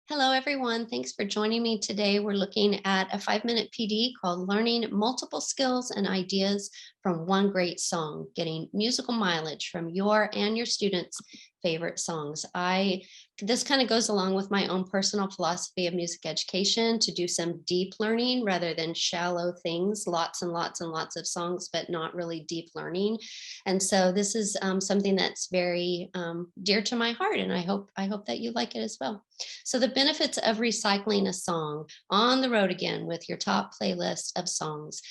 Hello, everyone. Thanks for joining me today. We're looking at a 5-minute PD called Learning Multiple Skills and Ideas from One Great Song, getting musical mileage from your and your students' favorite songs. This kind of goes along with my own personal philosophy of music education to do some deep learning rather than shallow things, lots and lots and lots of songs, but not really deep learning. And so this is something that's very dear to my heart, and I hope that you like it as well. So the benefits of recycling a song on the road again with your top playlist of songs.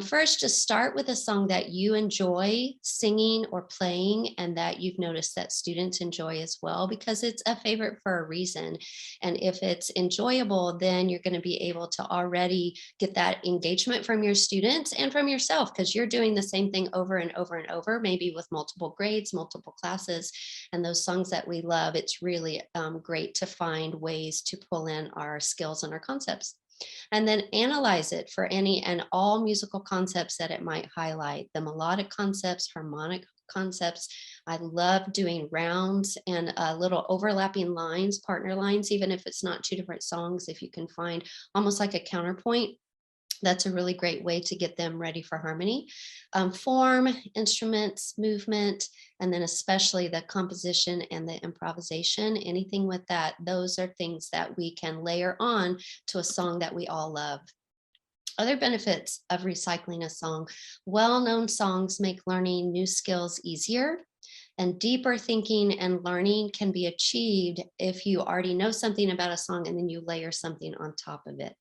First, just start with a song that you enjoy singing or playing and that you've noticed that students enjoy as well, because it's a favorite for a reason. And if it's enjoyable, then you're going to be able to already get that engagement from your students and from yourself, because you're doing the same thing over and over and over, maybe with multiple grades, multiple classes. And those songs that we love, it's really great to find ways to pull in our skills and our concepts, and then analyze it for any and all musical concepts that it might highlight: the melodic concepts, harmonic concepts. I love doing rounds and little overlapping lines, partner lines, even if it's not two different songs. If you can find almost like a counterpoint, that's a really great way to get them ready for harmony. Form, instruments, movement, and then especially the composition and the improvisation, anything with that, those are things that we can layer on to a song that we all love. Other benefits of recycling a song: well-known songs make learning new skills easier, and deeper thinking and learning can be achieved if you already know something about a song and then you layer something on top of it.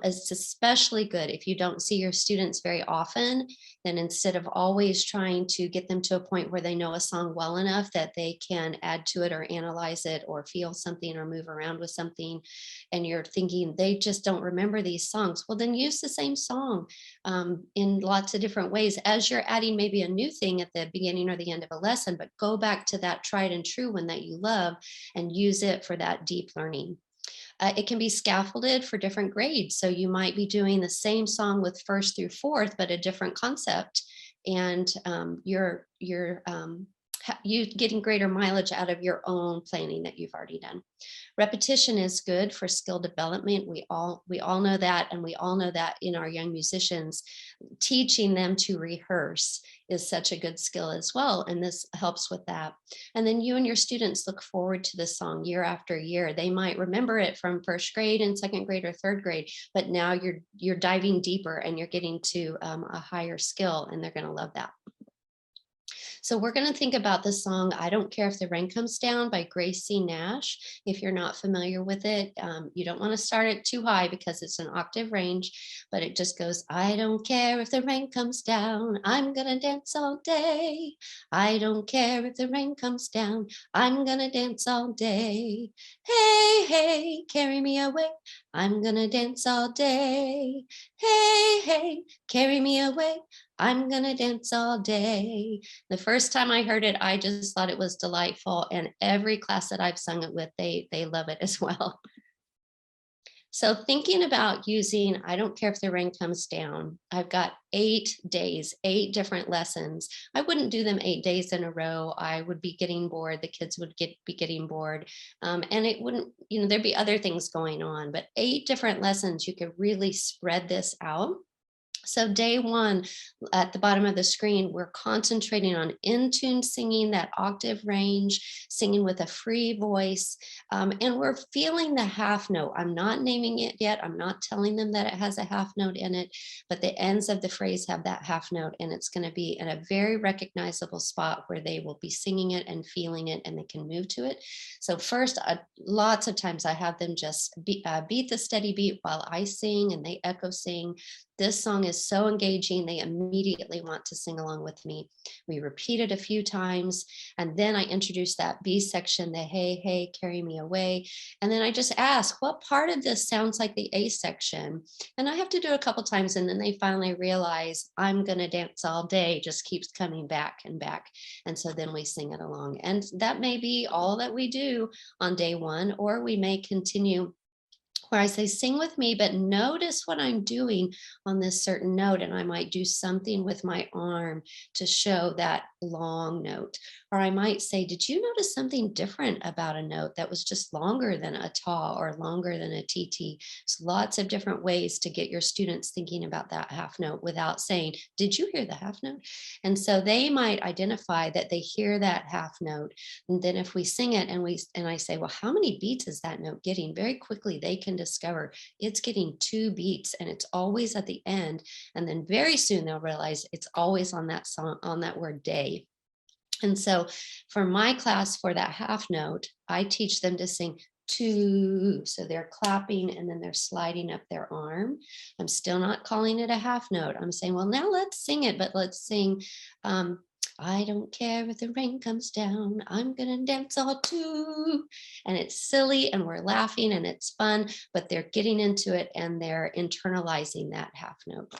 It's especially good if you don't see your students very often. Then instead of always trying to get them to a point where they know a song well enough that they can add to it or analyze it or feel something or move around with something, and you're thinking they just don't remember these songs, well, then use the same song in lots of different ways as you're adding maybe a new thing at the beginning or the end of a lesson, but go back to that tried and true one that you love and use it for that deep learning. It can be scaffolded for different grades. So you might be doing the same song with first through fourth, but a different concept. And you getting greater mileage out of your own planning that you've already done. Repetition is good for skill development. We all know that, and we all know that in our young musicians, teaching them to rehearse is such a good skill as well, and this helps with that. And then you and your students look forward to the song year after year. They might remember it from first grade and second grade or third grade, but now you're diving deeper and you're getting to a higher skill, and they're going to love that. So we're going to think about the song "I Don't Care If the Rain Comes Down" by Grace C. Nash. If you're not familiar with it, you don't want to start it too high because it's an octave range, but it just goes, "I don't care if the rain comes down, I'm going to dance all day. I don't care if the rain comes down, I'm going to dance all day. Hey, hey, carry me away, I'm going to dance all day. Hey, hey, carry me away, I'm going to dance all day." The first time I heard it, I just thought it was delightful, and every class that I've sung it with, they love it as well. So thinking about using "I Don't Care If the Rain Comes Down," I've got 8 days, 8 different lessons. I wouldn't do them 8 days in a row. I would be getting bored. The kids would be getting bored. And it wouldn't, there'd be other things going on, but 8 different lessons, you could really spread this out. So day one, at the bottom of the screen, we're concentrating on in tune singing, that octave range, singing with a free voice, and we're feeling the half note. I'm not naming it yet. I'm not telling them that it has a half note in it, but the ends of the phrase have that half note, and it's going to be in a very recognizable spot where they will be singing it and feeling it, and they can move to it. So first, lots of times I have them just beat the steady beat while I sing, and they echo sing. This song is so engaging, they immediately want to sing along with me. We repeat it a few times, and then I introduce that B section, the "hey, hey, carry me away." And then I just ask, what part of this sounds like the A section? And I have to do it a couple times, and then they finally realize "I'm gonna dance all day" just keeps coming back and back. And so then we sing it along. And that may be all that we do on day one, or we may continue where I say, "Sing with me, but notice what I'm doing on this certain note." And I might do something with my arm to show that long note. Or I might say, did you notice something different about a note that was just longer than a ta or longer than a tt? So lots of different ways to get your students thinking about that half note without saying, did you hear the half note? And so they might identify that they hear that half note. And then if we sing it and I say, well, how many beats is that note getting? Very quickly they can discover it's getting 2 beats and it's always at the end. And then very soon they'll realize it's always on that song, on that word day. And so for my class, for that half note, I teach them to sing two. So they're clapping and then they're sliding up their arm. I'm still not calling it a half note. I'm saying, well, now let's sing it, but let's sing. I don't care if the rain comes down, I'm gonna dance all too. And it's silly and we're laughing and it's fun, but they're getting into it and they're internalizing that half note.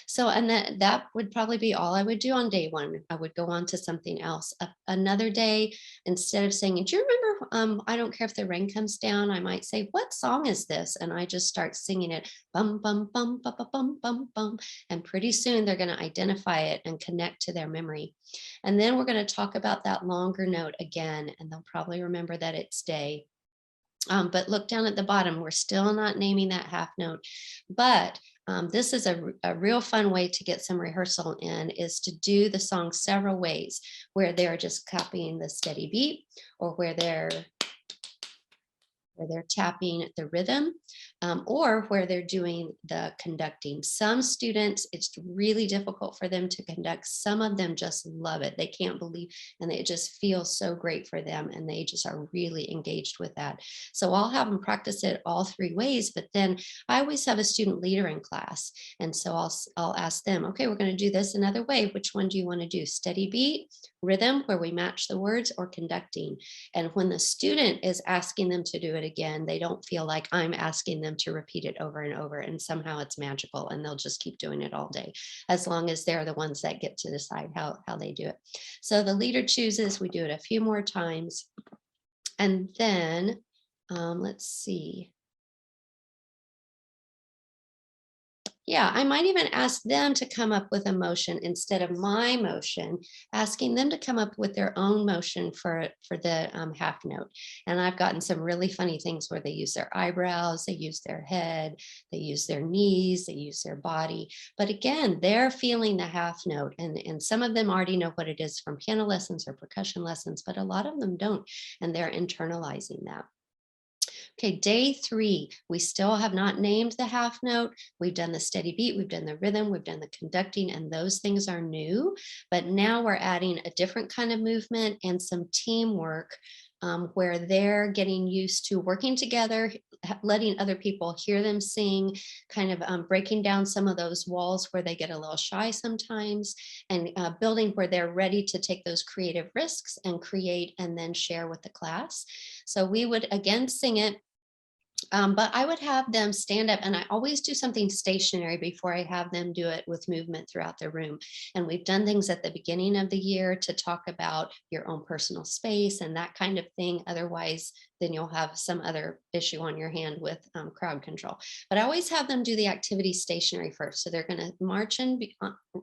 So, and that would probably be all I would do on day one. I would go on to something else. Another day, instead of saying, do you remember, I don't care if the rain comes down, I might say, what song is this? And I just start singing it, bum, bum, bum, bum, bum, bum, bum, bum. And pretty soon they're going to identify it and connect to their memory. And then we're going to talk about that longer note again, and they'll probably remember that it's day. But look down at the bottom, we're still not naming that half note, but this is a real fun way to get some rehearsal in, is to do the song several ways, where they're just copying the steady beat, or where they're tapping the rhythm, or where they're doing the conducting. Some students, it's really difficult for them to conduct. Some of them just love it. They can't believe, and it just feels so great for them. And they just are really engaged with that. So I'll have them practice it all 3 ways, but then I always have a student leader in class. And so I'll ask them, okay, we're going to do this another way. Which one do you want to do? Steady beat, rhythm, where we match the words, or conducting? And when the student is asking them to do it again, they don't feel like I'm asking them to repeat it over and over, and somehow it's magical and they'll just keep doing it all day, as long as they're the ones that get to decide how they do it. So the leader chooses, we do it a few more times, and then let's see. Yeah, I might even ask them to come up with a motion instead of my motion, asking them to come up with their own motion for the half note. And I've gotten some really funny things where they use their eyebrows, they use their head, they use their knees, they use their body. But again, they're feeling the half note, and some of them already know what it is from piano lessons or percussion lessons, but a lot of them don't, and they're internalizing that. Okay, day 3, we still have not named the half note. We've done the steady beat, we've done the rhythm, we've done the conducting, and those things are new. But now we're adding a different kind of movement and some teamwork, where they're getting used to working together, letting other people hear them sing, kind of breaking down some of those walls where they get a little shy sometimes, and building where they're ready to take those creative risks and create and then share with the class. So we would again sing it, but I would have them stand up, and I always do something stationary before I have them do it with movement throughout the room. And we've done things at the beginning of the year to talk about your own personal space and that kind of thing. Otherwise, then you'll have some other issue on your hand with crowd control. But I always have them do the activity stationary first. So they're going to march in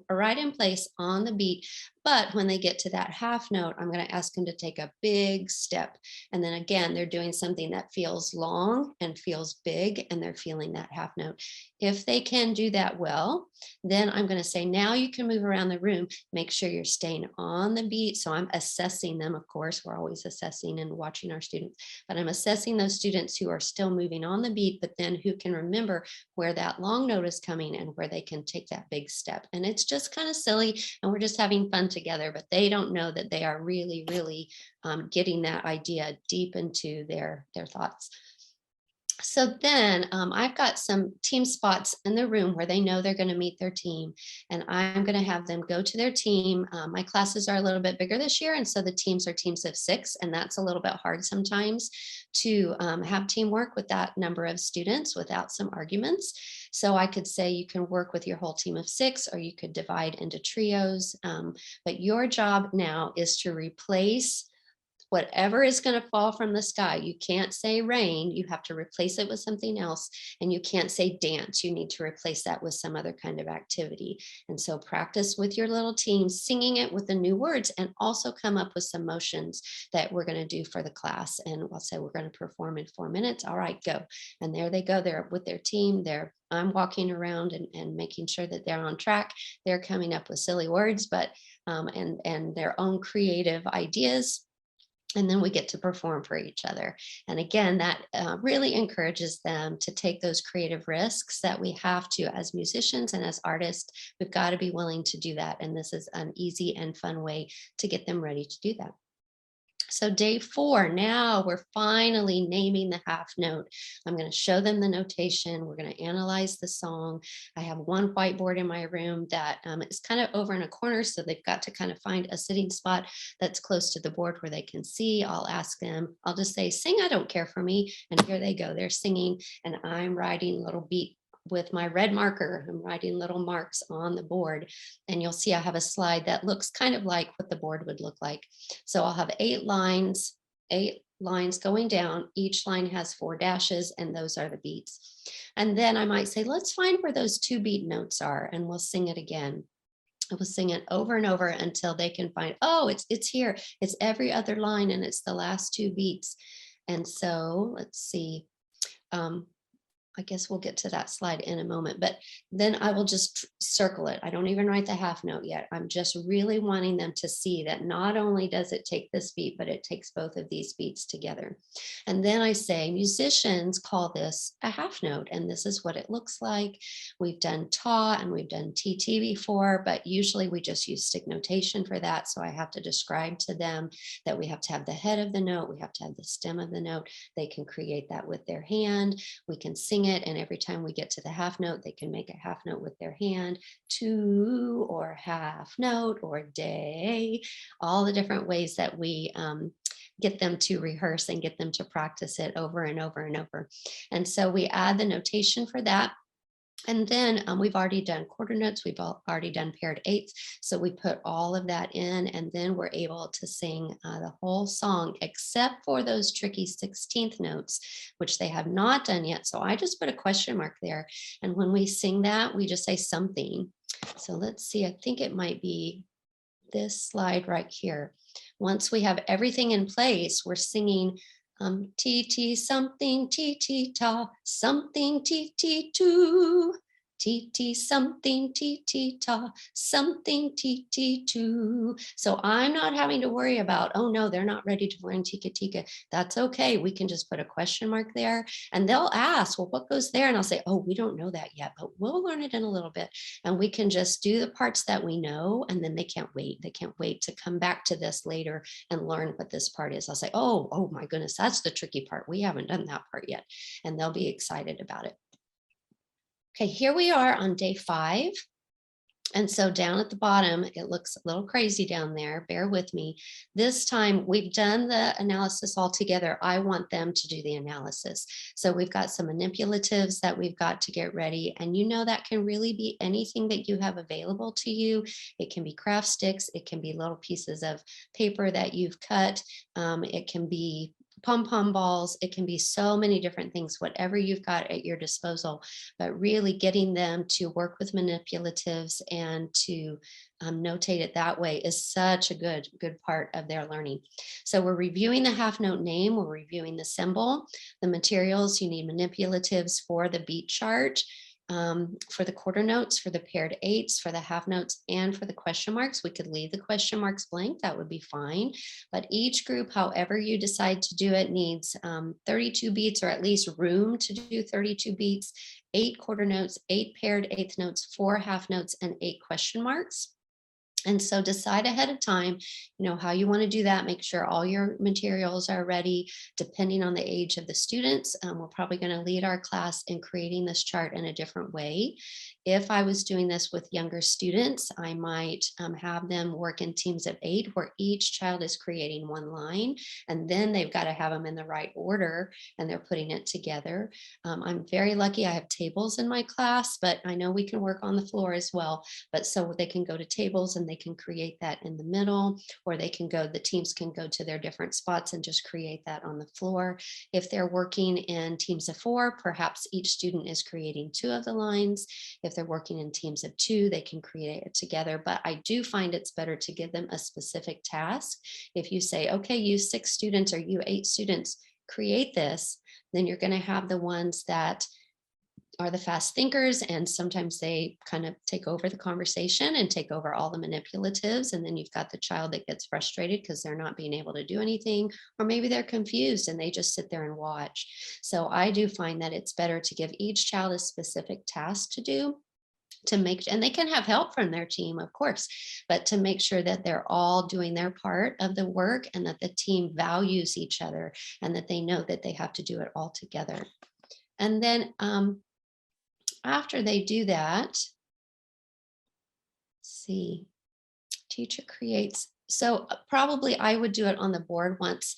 right in place on the beat. But when they get to that half note, I'm going to ask them to take a big step. And then again, they're doing something that feels long and feels big, and they're feeling that half note. If they can do that well, then I'm going to say, now you can move around the room. Make sure you're staying on the beat. So I'm assessing them. Of course, we're always assessing and watching our students, but I'm assessing those students who are still moving on the beat, but then who can remember where that long note is coming and where they can take that big step. And it's just kind of silly, and we're just having fun together, but they don't know that they are really, really getting that idea deep into their thoughts. So then I've got some team spots in the room where they know they're going to meet their team, and I'm going to have them go to their team. My classes are a little bit bigger this year, and so the teams are teams of 6, and that's a little bit hard sometimes to have teamwork with that number of students without some arguments. So I could say you can work with your whole team of 6, or you could divide into trios. But your job now is to replace whatever is going to fall from the sky. You can't say rain, you have to replace it with something else. And you can't say dance, you need to replace that with some other kind of activity. And so practice with your little team, singing it with the new words, and also come up with some motions that we're going to do for the class. And I'll say we're going to perform in 4 minutes. All right, go. And there they go. They're with their team. I'm walking around and making sure that they're on track. They're coming up with silly words, but and their own creative ideas. And then we get to perform for each other. And again, that really encourages them to take those creative risks that we have to as musicians and as artists. We've got to be willing to do that. And this is an easy and fun way to get them ready to do that. So day 4, now we're finally naming the half note. I'm going to show them the notation. We're going to analyze the song. I have one whiteboard in my room that is kind of over in a corner, so they've got to kind of find a sitting spot that's close to the board where they can see. I'll ask them, I'll just say, sing I Don't Care for Me. And here they go. They're singing, and I'm writing little beat with my red marker. I'm writing little marks on the board, and you'll see I have a slide that looks kind of like what the board would look like. So I'll have 8 lines going down. Each line has 4 dashes, and those are the beats. And then I might say, let's find where those 2 beat notes are, and we'll sing it again. I will sing it over and over until they can find, oh, it's here. It's every other line, and it's the last 2 beats. And so let's see. I guess we'll get to that slide in a moment, but then I will just circle it. I don't even write the half note yet. I'm just really wanting them to see that not only does it take this beat, but it takes both of these beats together. And then I say, musicians call this a half note, and this is what it looks like. We've done ta and we've done TT before, but usually we just use stick notation for that. So I have to describe to them that we have to have the head of the note, we have to have the stem of the note. They can create that with their hand. We can sing it, and every time we get to the half note, they can make a half note with their hand, to or half note or day, all the different ways that we get them to rehearse and get them to practice it over and over and over. And so we add the notation for that. And then we've already done quarter notes, we've already done paired eighths. So we put all of that in, and then we're able to sing the whole song, except for those tricky 16th notes, which they have not done yet. So I just put a question mark there. And when we sing that, we just say something. So let's see, I think it might be this slide right here. Once we have everything in place, we're singing T something T ta something T two. T something T ta something T two. So I'm not having to worry about, oh no, they're not ready to learn tika tika. That's okay. We can just put a question mark there, and they'll ask, well, what goes there? And I'll say, oh, we don't know that yet, but we'll learn it in a little bit. And we can just do the parts that we know, and then they can't wait. They can't wait to come back to this later and learn what this part is. I'll say, oh my goodness, that's the tricky part. We haven't done that part yet. And they'll be excited about it. Okay, here we are on day 5. And so down at the bottom, it looks a little crazy down there. Bear with me. This time we've done the analysis all together. I want them to do the analysis. So we've got some manipulatives that we've got to get ready. And you know that can really be anything that you have available to you. It can be craft sticks. It can be little pieces of paper that you've cut. It can be pom-pom balls. It can be so many different things, whatever you've got at your disposal, but really getting them to work with manipulatives and to notate it that way is such a good part of their learning. So we're reviewing the half note name, we're reviewing the symbol, the materials. You need manipulatives for the beat chart, for the quarter notes, for the paired eights, for the half notes, and for the question marks. We could leave the question marks blank, that would be fine. But each group, however you decide to do it, needs 32 beats, or at least room to do 32 beats, 8 quarter notes, 8 paired eighth notes, 4 half notes, and 8 question marks. And so decide ahead of time, how you want to do that. Make sure all your materials are ready, depending on the age of the students. We're probably going to lead our class in creating this chart in a different way. If I was doing this with younger students, I might have them work in teams of 8, where each child is creating one line, and then they've got to have them in the right order, and they're putting it together. I'm very lucky I have tables in my class, but I know we can work on the floor as well. But so they can go to tables and they can create that in the middle, or the teams can go to their different spots and just create that on the floor. If they're working in teams of 4, perhaps each student is creating 2 of the lines. If they're working in teams of 2, they can create it together. But I do find it's better to give them a specific task. If you say, okay, you 6 students or you 8 students create this, then you're going to have the ones that are the fast thinkers, and sometimes they kind of take over the conversation and take over all the manipulatives, and then you've got the child that gets frustrated because they're not being able to do anything, or maybe they're confused and they just sit there and watch. So I do find that it's better to give each child a specific task to do, to make, and they can have help from their team, of course, but to make sure that they're all doing their part of the work and that the team values each other and that they know that they have to do it all together. And then after they do that, let's see, teacher creates. So probably I would do it on the board once,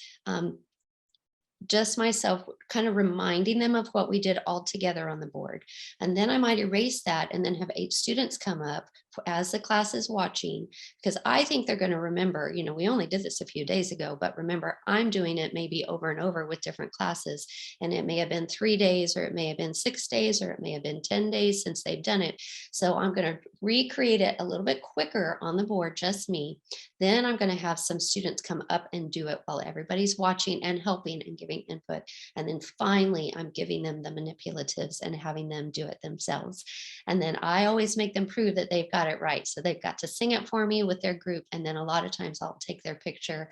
just myself, kind of reminding them of what we did all together on the board. And then I might erase that and then have 8 students come up as the class is watching, because I think they're going to remember, we only did this a few days ago, but remember, I'm doing it maybe over and over with different classes. And it may have been 3 days, or it may have been 6 days, or it may have been 10 days since they've done it. So I'm going to recreate it a little bit quicker on the board, just me. Then I'm going to have some students come up and do it while everybody's watching and helping and giving input. And then finally, I'm giving them the manipulatives and having them do it themselves. And then I always make them prove that they've got it right. So they've got to sing it for me with their group. And then a lot of times I'll take their picture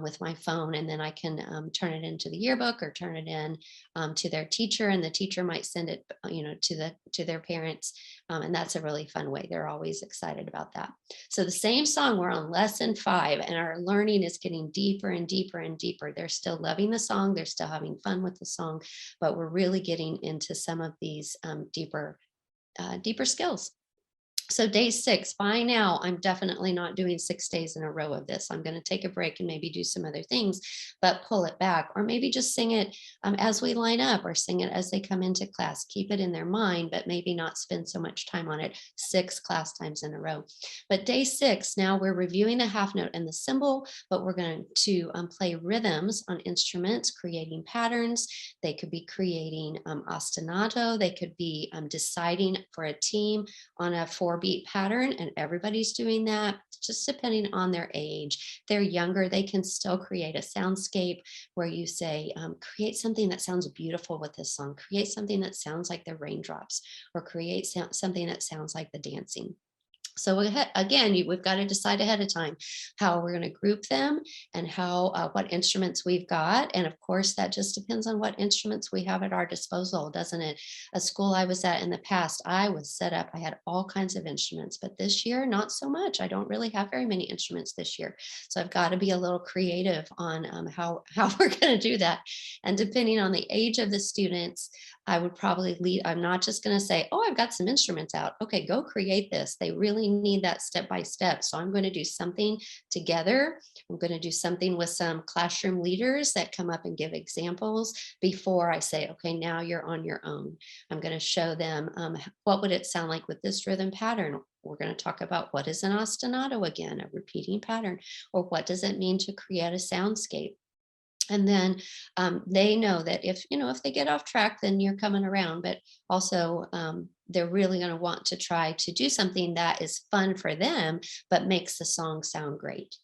with my phone, and then I can turn it into the yearbook or turn it in to their teacher, and the teacher might send it, to their parents. And that's a really fun way. They're always excited about that. So the same song, we're on lesson 5, and our learning is getting deeper and deeper and deeper. They're still loving the song. They're still having fun with the song, but we're really getting into some of these deeper skills. So day 6, by now, I'm definitely not doing 6 days in a row of this. I'm going to take a break and maybe do some other things, but pull it back, or maybe just sing it as we line up, or sing it as they come into class. Keep it in their mind, but maybe not spend so much time on it 6 class times in a row. But day 6, now we're reviewing the half note and the symbol, but we're going to play rhythms on instruments, creating patterns. They could be creating ostinato. They could be deciding for a team on a 4-beat pattern, and everybody's doing that, just depending on their age. If they're younger, they can still create a soundscape where you say, create something that sounds beautiful with this song, create something that sounds like the raindrops, or create something that sounds like the dancing. So again, we've got to decide ahead of time how we're going to group them and what instruments we've got. And of course, that just depends on what instruments we have at our disposal, doesn't it? A school I was at in the past, I was set up, I had all kinds of instruments, but this year, not so much. I don't really have very many instruments this year. So I've got to be a little creative on how we're going to do that. And depending on the age of the students, I would probably lead. I'm not just going to say, oh, I've got some instruments out. Okay, go create this. They really need that step by step. So I'm going to do something together. I'm going to do something with some classroom leaders that come up and give examples before I say, okay, now you're on your own. I'm going to show them what would it sound like with this rhythm pattern. We're going to talk about what is an ostinato again, a repeating pattern, or what does it mean to create a soundscape. And then they know that if they get off track, then you're coming around, but also they're really going to want to try to do something that is fun for them, but makes the song sound great.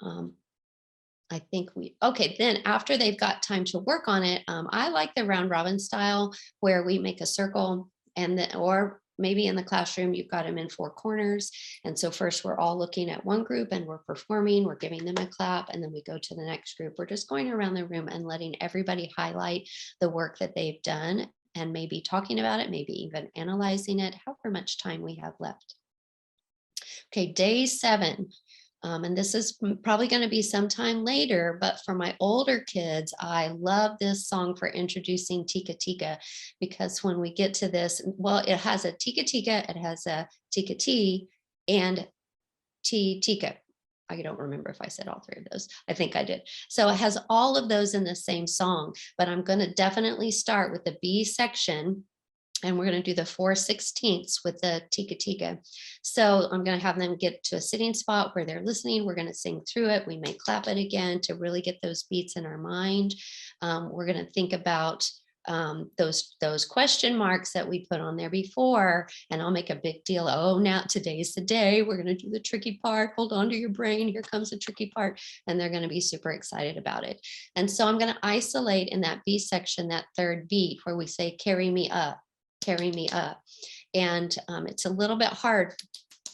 I think okay, then after they've got time to work on it, I like the round robin style where we make a circle, or maybe in the classroom, you've got them in 4 corners. And so first we're all looking at one group and we're performing, we're giving them a clap, and then we go to the next group. We're just going around the room and letting everybody highlight the work that they've done, and maybe talking about it, maybe even analyzing it, however much time we have left. Okay, day 7. And this is probably going to be sometime later, but for my older kids, I love this song for introducing Tika Tika, because when we get to this, well, it has a Tika Tika, it has a Tika T, and Tika. I don't remember if I said all 3 of those. I think I did. So it has all of those in the same song, but I'm going to definitely start with the B section. and we're going to do the 4/16 with the tika tika. So I'm going to have them get to a sitting spot where they're listening. We're going to sing through it. We may clap it again to really get those beats in our mind. We're going to think about those question marks that we put on there before, and I'll make a big deal. Oh, now today's the day. We're going to do the tricky part. Hold on to your brain. Here comes the tricky part, and they're going to be super excited about it. And so I'm going to isolate in that B section, that third beat where we say, carry me up, carry me up. And it's a little bit hard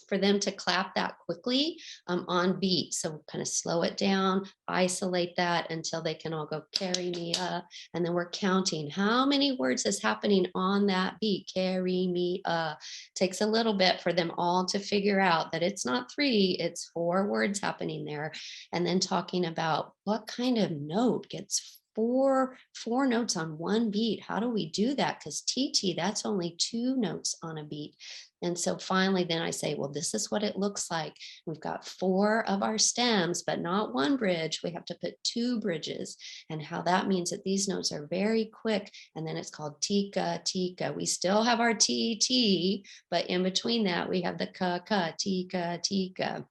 for them to clap that quickly on beat. So kind of slow it down, isolate that until they can all go carry me up. And then we're counting how many words is happening on that beat, carry me up. Takes a little bit for them all to figure out that it's not 3, it's 4 words happening there. And then talking about what kind of note gets four notes on one beat. How do we do that? Because TT, that's only 2 notes on a beat. And so finally, then I say, well, this is what it looks like. We've got 4 of our stems, but not 1 bridge. We have to put 2 bridges, and how that means that these notes are very quick. And then it's called tika, tika. We still have our T, T, but in between that, we have the ka, ka, tika, tika.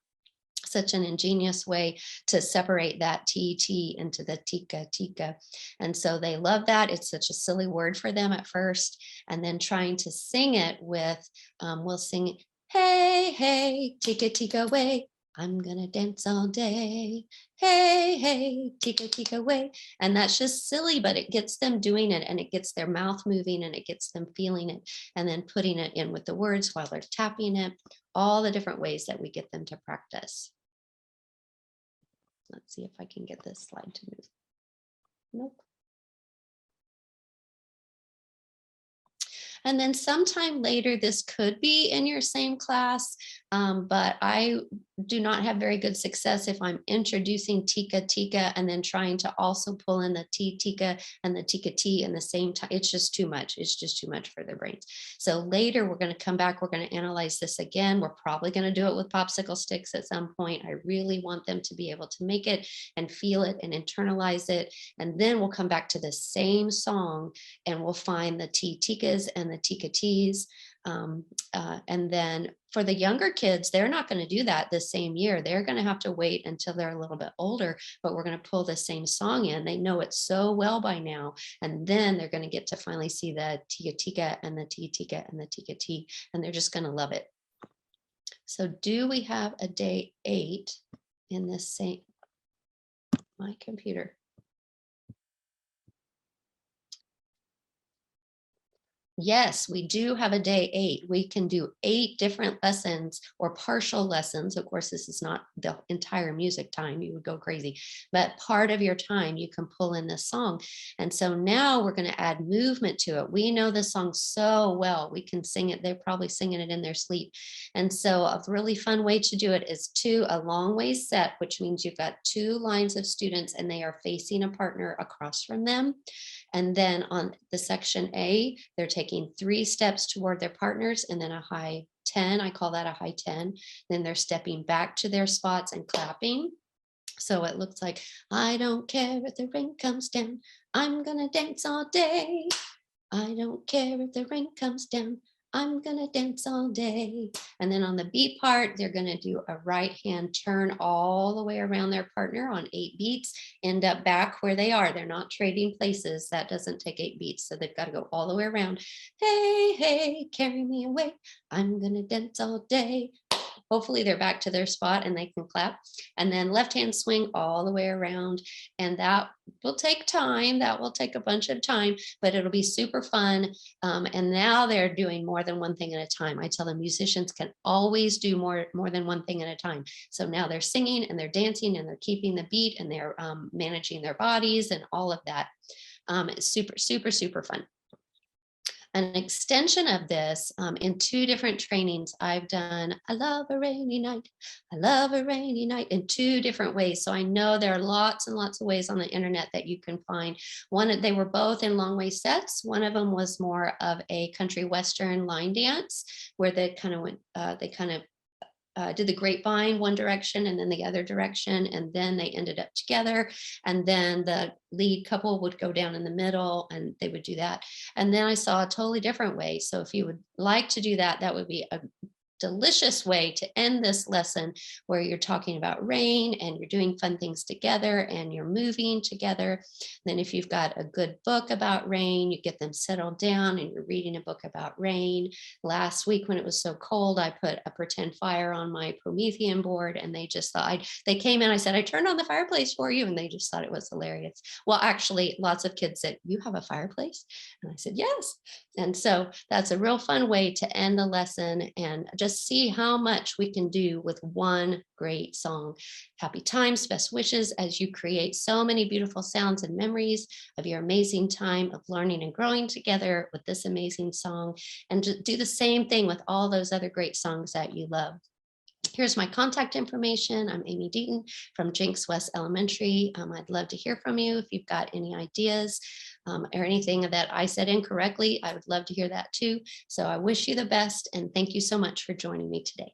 Such an ingenious way to separate that TT into the tika tika. And so they love that. It's such a silly word for them at first. And then trying to sing it with, we'll sing, hey, hey, tika tika way. I'm gonna dance all day. Hey, hey, tika tika way. And that's just silly, but it gets them doing it, and it gets their mouth moving, and it gets them feeling it, and then putting it in with the words while they're tapping it. All the different ways that we get them to practice. Let's see if I can get this slide to move. Nope. And then sometime later, this could be in your same class, but I do not have very good success if I'm introducing tika tika and then trying to also pull in the T tika and the tika T in the same time. It's just too much. It's just too much for their brains. So later we're going to come back. We're going to analyze this again. We're probably going to do it with popsicle sticks at some point. I really want them to be able to make it and feel it and internalize it. And then we'll come back to the same song, and we'll find the T tikas and the tika Ts. And then for the younger kids, they're not going to do that the same year. They're going to have to wait until they're a little bit older, but we're going to pull the same song in. They know it so well by now. And then they're going to get to finally see the tika tika and the T tika and the tika T, and they're just going to love it. So do we have a day 8 in this same, my computer? Yes, we do have a day 8. We can do 8 different lessons or partial lessons. Of course, this is not the entire music time. You would go crazy. But part of your time, you can pull in this song. And so now we're going to add movement to it. We know this song so well. We can sing it. They're probably singing it in their sleep. And so a really fun way to do it is a long ways set, which means you've got 2 lines of students and they are facing a partner across from them. And then on the section A, they're taking 3 steps toward their partners and then a high 10. I call that a high 10. Then they're stepping back to their spots and clapping. So it looks like, I don't care if the rain comes down. I'm gonna dance all day. I don't care if the rain comes down. I'm gonna dance all day. And then on the beat part, they're gonna do a right hand turn all the way around their partner on 8 beats, end up back where they are. They're not trading places. That doesn't take 8 beats. So they've got to go all the way around. Hey, hey, carry me away. I'm gonna dance all day. Hopefully they're back to their spot and they can clap. And then left hand swing all the way around. And that will take time. That will take a bunch of time, but it'll be super fun. And now they're doing more than one thing at a time. I tell them musicians can always do more than one thing at a time. So now they're singing and they're dancing and they're keeping the beat and they're managing their bodies and all of that. It's super, super, super fun. An extension of this in 2 different trainings I've done. I love a rainy night. I love a rainy night in 2 different ways. So I know there are lots and lots of ways on the internet that you can find. They were both in long way sets. One of them was more of a country western line dance where they kind of went, did the grapevine one direction and then the other direction, and then they ended up together. And then the lead couple would go down in the middle and they would do that. And then I saw a totally different way. So if you would like to do that, that would be a delicious way to end this lesson, where you're talking about rain and you're doing fun things together and you're moving together. Then if you've got a good book about rain, you get them settled down and you're reading a book about rain. Last week when it was so cold, I put a pretend fire on my Promethean board, and they just thought they came in, I said, I turned on the fireplace for you, and they just thought it was hilarious. Well, actually, lots of kids said, you have a fireplace? And I said, yes. And so that's a real fun way to end the lesson, and just see how much we can do with one great song. Happy times, best wishes as you create so many beautiful sounds and memories of your amazing time of learning and growing together with this amazing song. And do the same thing with all those other great songs that you love. Here's my contact information. I'm Amy Deaton from Jenks West Elementary. I'd love to hear from you if you've got any ideas or anything that I said incorrectly. I would love to hear that too. So I wish you the best, and thank you so much for joining me today.